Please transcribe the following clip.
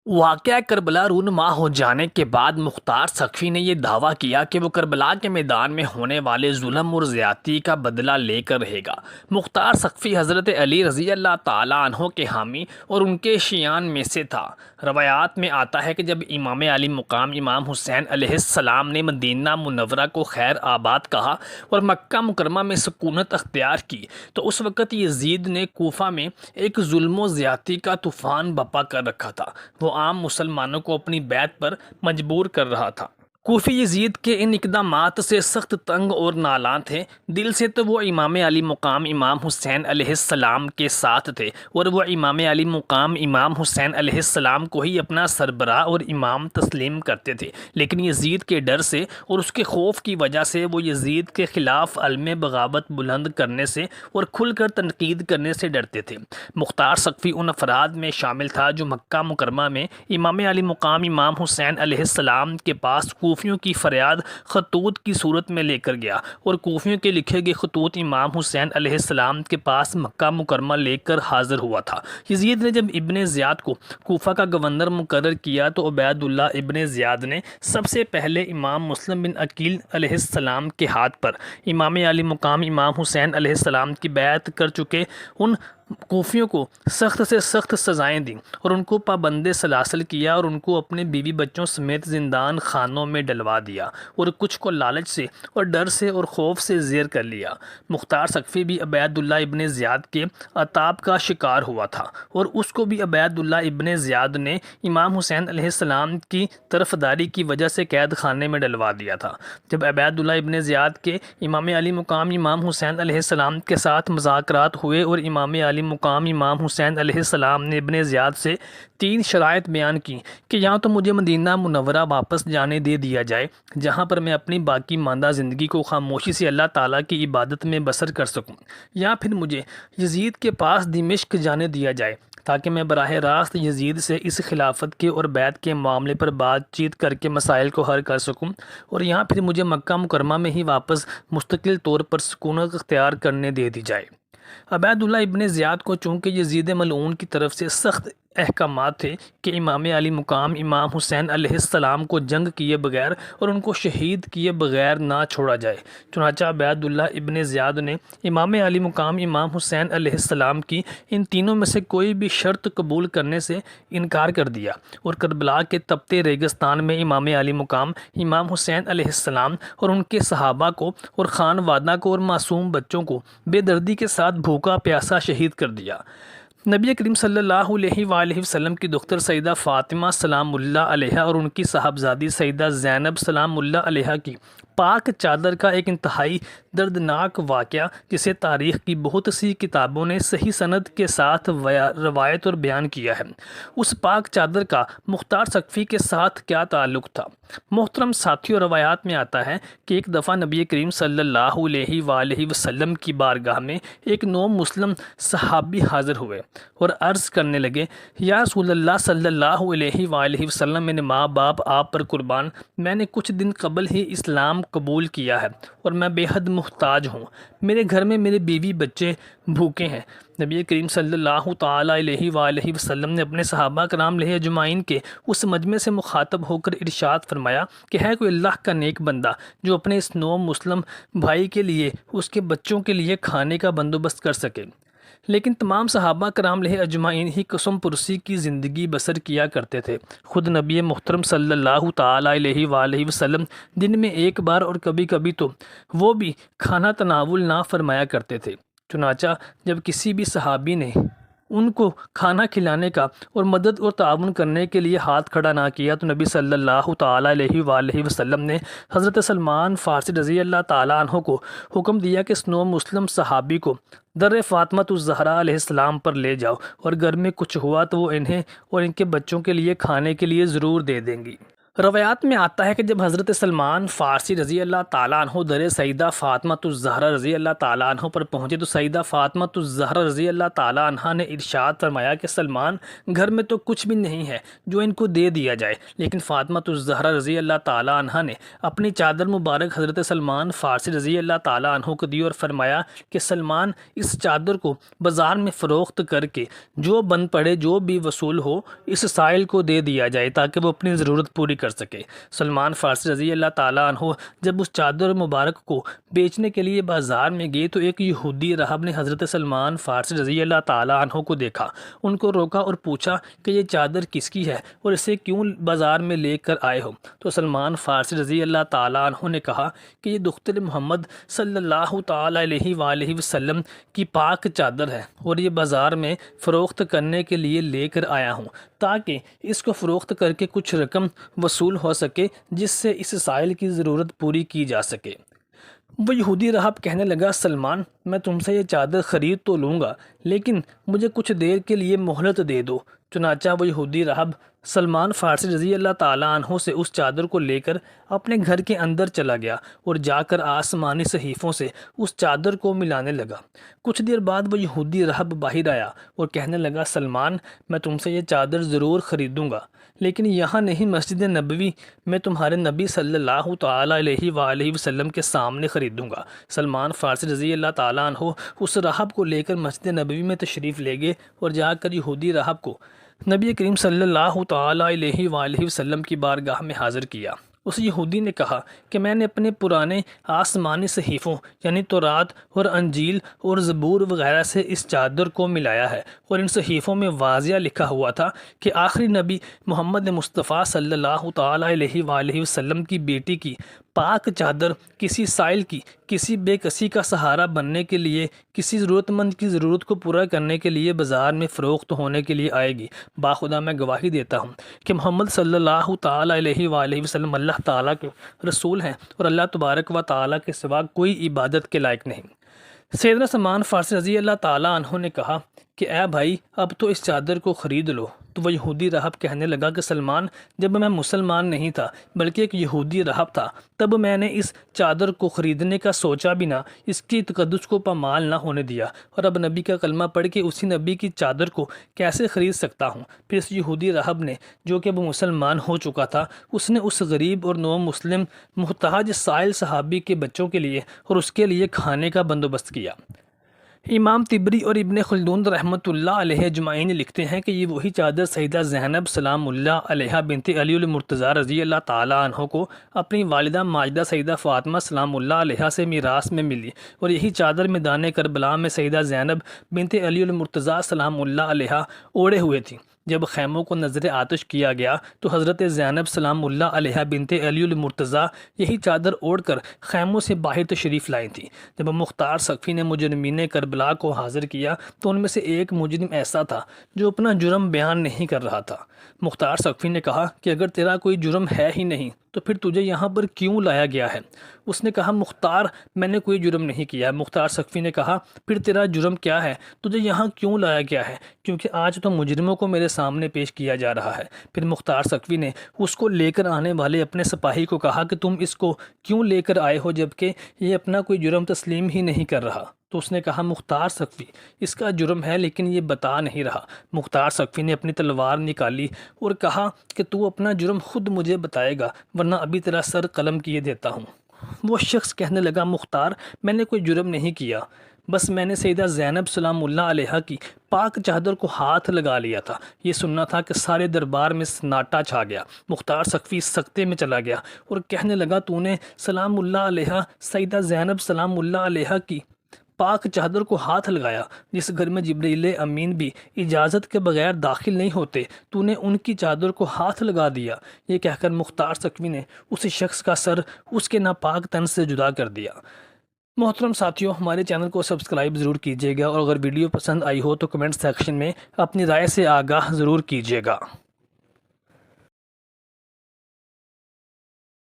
واقعہ کربلا رونما ہو جانے کے بعد مختار سقفی نے یہ دعویٰ کیا کہ وہ کربلا کے میدان میں ہونے والے ظلم اور زیادتی کا بدلہ لے کر رہے گا۔ مختار سقفی حضرت علی رضی اللہ تعالیٰ عنہ کے حامی اور ان کے شیعان میں سے تھا۔ روایات میں آتا ہے کہ جب امام علی مقام امام حسین علیہ السلام نے مدینہ منورہ کو خیر آباد کہا اور مکہ مکرمہ میں سکونت اختیار کی تو اس وقت یزید نے کوفہ میں ایک ظلم و زیادتی کا طوفان بپا کر رکھا تھا۔ وہ عام مسلمانوں کو اپنی بیعت پر مجبور کر رہا تھا۔ کوفی یزید کے ان اقدامات سے سخت تنگ اور نالاں تھے۔ دل سے تو وہ امام علی مقام امام حسین علیہ السلام کے ساتھ تھے اور وہ امام علی مقام امام حسین علیہ السلام کو ہی اپنا سربراہ اور امام تسلیم کرتے تھے، لیکن یزید کے ڈر سے اور اس کے خوف کی وجہ سے وہ یزید کے خلاف علم بغاوت بلند کرنے سے اور کھل کر تنقید کرنے سے ڈرتے تھے۔ مختار سقفی ان افراد میں شامل تھا جو مکہ مکرمہ میں امام علی مقام امام حسین علیہ السلام کے پاس کوفیوں کی فریاد خطوط کی صورت میں لے کر گیا اور کوفیوں کے لکھے گئے خطوط امام حسین علیہ السلام کے پاس مکہ مکرمہ لے کر حاضر ہوا تھا۔ یزید نے جب ابن زیاد کو کوفہ کا گورنر مقرر کیا تو عبید اللہ ابن زیاد نے سب سے پہلے امام مسلم بن عقیل علیہ السلام کے ہاتھ پر امام علی مقام امام حسین علیہ السلام کی بیعت کر چکے ان کوفیوں کو سخت سے سخت سزائیں دیں اور ان کو پابند سلاسل کیا اور ان کو اپنے بیوی بچوں سمیت زندان خانوں میں ڈلوا دیا اور کچھ کو لالچ سے اور ڈر سے اور خوف سے زیر کر لیا۔ مختار سقفی بھی عبید اللہ ابن زیاد کے عتاب کا شکار ہوا تھا اور اس کو بھی عبید اللہ ابن زیاد نے امام حسین علیہ السلام کی طرفداری کی وجہ سے قید خانے میں ڈلوا دیا تھا۔ جب عبید اللہ ابن زیاد کے امام علی مقام امام حسین علیہ السلام کے ساتھ مذاکرات ہوئے اور امام علی مقام امام حسین علیہ السلام نے ابن زیاد سے 3 شرائط بیان کی کہ یا تو مجھے مدینہ منورہ واپس جانے دے دیا جائے جہاں پر میں اپنی باقی ماندہ زندگی کو خاموشی سے اللہ تعالیٰ کی عبادت میں بسر کر سکوں، یا پھر مجھے یزید کے پاس دمشق جانے دیا جائے تاکہ میں براہ راست یزید سے اس خلافت کے اور بیعت کے معاملے پر بات چیت کر کے مسائل کو حل کر سکوں، اور یہاں پھر مجھے مکہ مکرمہ میں ہی واپس مستقل طور پر سکونت اختیار کرنے دے دی جائے۔ عبید اللہ ابن زیاد کو چونکہ یزید ملعون کی طرف سے سخت احکامات تھے کہ امام علی مقام امام حسین علیہ السلام کو جنگ کیے بغیر اور ان کو شہید کیے بغیر نہ چھوڑا جائے، چنانچہ عبید اللہ ابن زیاد نے امام علی مقام امام حسین علیہ السلام کی ان تینوں میں سے کوئی بھی شرط قبول کرنے سے انکار کر دیا اور کربلا کے تپتے ریگستان میں امام علی مقام امام حسین علیہ السلام اور ان کے صحابہ کو اور خانوادہ کو اور معصوم بچوں کو بے دردی کے ساتھ بھوکا پیاسا شہید کر دیا۔ نبی کریم صلی اللہ علیہ وآلہ وسلم کی دختر سیدہ فاطمہ سلام اللہ علیہا اور ان کی صاحبزادی سیدہ زینب سلام اللہ علیہا کی پاک چادر کا ایک انتہائی دردناک واقعہ جسے تاریخ کی بہت سی کتابوں نے صحیح سند کے ساتھ روایت اور بیان کیا ہے۔ اس پاک چادر کا مختار سقفی کے ساتھ کیا تعلق تھا؟ محترم ساتھیوں، روایات میں آتا ہے کہ ایک دفعہ نبی کریم صلی اللہ علیہ وآلہ وسلم کی بارگاہ میں ایک نو مسلم صحابی حاضر ہوئے اور عرض کرنے لگے، یا رسول اللہ صلی اللہ علیہ وآلہ وسلم، میرے ماں باپ آپ پر قربان، میں نے کچھ دن قبل ہی اسلام قبول کیا ہے اور میں بے حد محتاج ہوں، میرے گھر میں میرے بیوی بچے بھوکے ہیں۔ نبی کریم صلی اللہ تعالیٰ علیہ وآلہ وسلم نے اپنے صحابہ کرام علیہ اجمعین کے اس مجمع سے مخاطب ہو کر ارشاد فرمایا کہ ہے کوئی اللہ کا نیک بندہ جو اپنے اس نو مسلم بھائی کے لیے اس کے بچوں کے لیے کھانے کا بندوبست کر سکے؟ لیکن تمام صحابہ کرام علیہ اجمعین ہی قسم پرسی کی زندگی بسر کیا کرتے تھے۔ خود نبی محترم صلی اللہ تعالیٰ علیہ وآلہ وسلم دن میں ایک بار اور کبھی کبھی تو وہ بھی کھانا تناول نہ فرمایا کرتے تھے۔ چنانچہ جب کسی بھی صحابی نے ان کو کھانا کھلانے کا اور مدد اور تعاون کرنے کے لیے ہاتھ کھڑا نہ کیا تو نبی صلی اللہ تعالیٰ علیہ وآلہ وسلم نے حضرت سلمان فارسی رضی اللہ تعالیٰ عنہ کو حکم دیا کہ اس نو مسلم صحابی کو در فاطمۃ الزہرا علیہ السلام پر لے جاؤ اور گھر میں کچھ ہوا تو وہ انہیں اور ان کے بچوں کے لیے کھانے کے لیے ضرور دے دیں گی۔ روایات میں آتا ہے کہ جب حضرت سلمان فارسی رضی اللہ تعالیٰ عنہ در سیدہ فاطمۃ الزہرا رضی اللہ تعالیٰ عنہ پر پہنچے تو سیدہ فاطمۃ الزہرا رضی اللہ تعالیٰ عنہ نے ارشاد فرمایا کہ سلمان گھر میں تو کچھ بھی نہیں ہے جو ان کو دے دیا جائے، لیکن فاطمۃ الزہرا رضی اللہ تعالیٰ عنہ نے اپنی چادر مبارک حضرت سلمان فارسی رضی اللہ تعالیٰ عنہ کو دی اور فرمایا کہ سلمان اس چادر کو بازار میں فروخت کر کے جو بن پڑے، جو بھی وصول ہو، اس سائل کو دے دیا جائے تاکہ وہ اپنی ضرورت پوری کر سکے۔ سلمان فارسی رضی اللہ تعالیٰ عنہ جب اس چادر مبارک کو بیچنے کے لیے بازار میں گئے تو ایک یہودی راہب نے حضرت سلمان فارسی رضی اللہ تعالیٰ عنہ کو دیکھا، ان کو روکا اور پوچھا کہ یہ چادر کس کی ہے اور اسے کیوں بازار میں لے کر آئے ہو؟ تو سلمان فارسی رضی اللہ تعالیٰ عنہ نے کہا کہ یہ دختر محمد صلی اللہ تعالیٰ علیہ وآلہ وسلم کی پاک چادر ہے اور یہ بازار میں فروخت کرنے کے لیے لے کر آیا ہوں تاکہ اس کو فروخت کر کے کچھ رقم وصول ہو سکے جس سے اس سائل کی ضرورت پوری کی جا سکے۔ وہ یہودی راہب کہنے لگا، سلمان میں تم سے یہ چادر خرید تو لوں گا لیکن مجھے کچھ دیر کے لیے مہلت دے دو۔ چنانچہ وہ یہودی راہب سلمان فارسی رضی اللہ تعالیٰ عنہ سے اس چادر کو لے کر اپنے گھر کے اندر چلا گیا اور جا کر آسمانی صحیفوں سے اس چادر کو ملانے لگا۔ کچھ دیر بعد وہ یہودی راہب باہر آیا اور کہنے لگا، سلمان میں تم سے یہ چادر ضرور خریدوں گا لیکن یہاں نہیں، مسجد نبوی میں تمہارے نبی صلی اللہ تعالیٰ علیہ وآلہ وسلم کے سامنے خریدوں گا۔ سلمان فارسی رضی اللہ تعالیٰ عنہ اس راہب کو لے کر مسجد نبوی میں تشریف لے گئے اور جا کر یہودی راہب کو نبی کریم صلی اللہ تعالیٰ علیہ وآلہ وسلم کی بارگاہ میں حاضر کیا۔ اس یہودی نے کہا کہ میں نے اپنے پرانے آسمانی صحیفوں یعنی تورات اور انجیل اور زبور وغیرہ سے اس چادر کو ملایا ہے اور ان صحیفوں میں واضح لکھا ہوا تھا کہ آخری نبی محمد مصطفیٰ صلی اللہ تعالیٰ علیہ وآلہ وسلم کی بیٹی کی پاک چادر کسی سائل کی، کسی بے کسی کا سہارا بننے کے لیے، کسی ضرورت مند کی ضرورت کو پورا کرنے کے لیے بازار میں فروخت ہونے کے لیے آئے گی۔ باخدا میں گواہی دیتا ہوں کہ محمد صلی اللہ تعالیٰ علیہ وآلہ وسلم اللہ تعالیٰ کے رسول ہیں اور اللہ تبارک و تعالیٰ کے سوا کوئی عبادت کے لائق نہیں۔ سیدنا سلمان فارسی رضی اللہ تعالیٰ عنہ نے کہا کہ اے بھائی اب تو اس چادر کو خرید لو۔ تو وہ یہودی راہب کہنے لگا کہ سلمان جب میں مسلمان نہیں تھا بلکہ ایک یہودی راہب تھا تب میں نے اس چادر کو خریدنے کا سوچا بھی نہ، اس کی تقدس کو پامال نہ ہونے دیا، اور اب نبی کا کلمہ پڑھ کے اسی نبی کی چادر کو کیسے خرید سکتا ہوں؟ پھر اس یہودی راہب نے، جو کہ وہ مسلمان ہو چکا تھا، اس نے اس غریب اور نو مسلم محتاج سائل صحابی کے بچوں کے لیے اور اس کے لیے کھانے کا بندوبست کیا۔ امام طبری اور ابن خلدون رحمۃ اللہ علیہ اجمعین لکھتے ہیں کہ یہ وہی چادر سیدہ زینب سلام اللہ علیہ بنت علی المرتضیٰ رضی اللہ تعالیٰ عنہ کو اپنی والدہ ماجدہ سیدہ فاطمہ سلام اللہ علیہ سے میراث میں ملی، اور یہی چادر میدان کربلا میں سیدہ زینب بنت علی المرتضیٰ سلام اللہ علیہ اوڑھے ہوئے تھیں۔ جب خیموں کو نظر آتش کیا گیا تو حضرت زینب سلام اللہ علیہ بنت علی المرتضیٰ یہی چادر اوڑھ کر خیموں سے باہر تشریف لائی تھیں۔ جب مختار سقفی نے مجرمین کربلا کو حاضر کیا تو ان میں سے ایک مجرم ایسا تھا جو اپنا جرم بیان نہیں کر رہا تھا۔ مختار سقفی نے کہا کہ اگر تیرا کوئی جرم ہے ہی نہیں تو پھر تجھے یہاں پر کیوں لایا گیا ہے؟ اس نے کہا مختار میں نے کوئی جرم نہیں کیا۔ مختار سقفی نے کہا پھر تیرا جرم کیا ہے؟ تجھے یہاں کیوں لایا گیا ہے؟ کیونکہ آج تو مجرموں کو میرے سامنے پیش کیا جا رہا ہے۔ پھر مختار سقفی نے اس کو لے کر آنے والے اپنے سپاہی کو کہا کہ تم اس کو کیوں لے کر آئے ہو جبکہ یہ اپنا کوئی جرم تسلیم ہی نہیں کر رہا؟ تو اس نے کہا مختار سقفی اس کا جرم ہے لیکن یہ بتا نہیں رہا۔ مختار سقفی نے اپنی تلوار نکالی اور کہا کہ تو اپنا جرم خود مجھے بتائے گا ورنہ ابھی تیرا سر قلم کیے دیتا ہوں۔ وہ شخص کہنے لگا مختار میں نے کوئی جرم نہیں کیا، بس میں نے سیدہ زینب سلام اللہ علیہ کی پاک چادر کو ہاتھ لگا لیا تھا۔ یہ سننا تھا کہ سارے دربار میں سناٹا چھا گیا۔ مختار سقفی سکتے میں چلا گیا اور کہنے لگا تو نے سلام اللہ علیہ سیدہ زینب سلام اللہ علیہ کی پاک چادر کو ہاتھ لگایا، جس گھر میں جبرائیل امین بھی اجازت کے بغیر داخل نہیں ہوتے، تو نے ان کی چادر کو ہاتھ لگا دیا۔ یہ کہہ کر مختار سقفی نے اس شخص کا سر اس کے ناپاک تن سے جدا کر دیا۔ محترم ساتھیوں، ہمارے چینل کو سبسکرائب ضرور کیجیے گا اور اگر ویڈیو پسند آئی ہو تو کمنٹ سیکشن میں اپنی رائے سے آگاہ ضرور کیجیے گا۔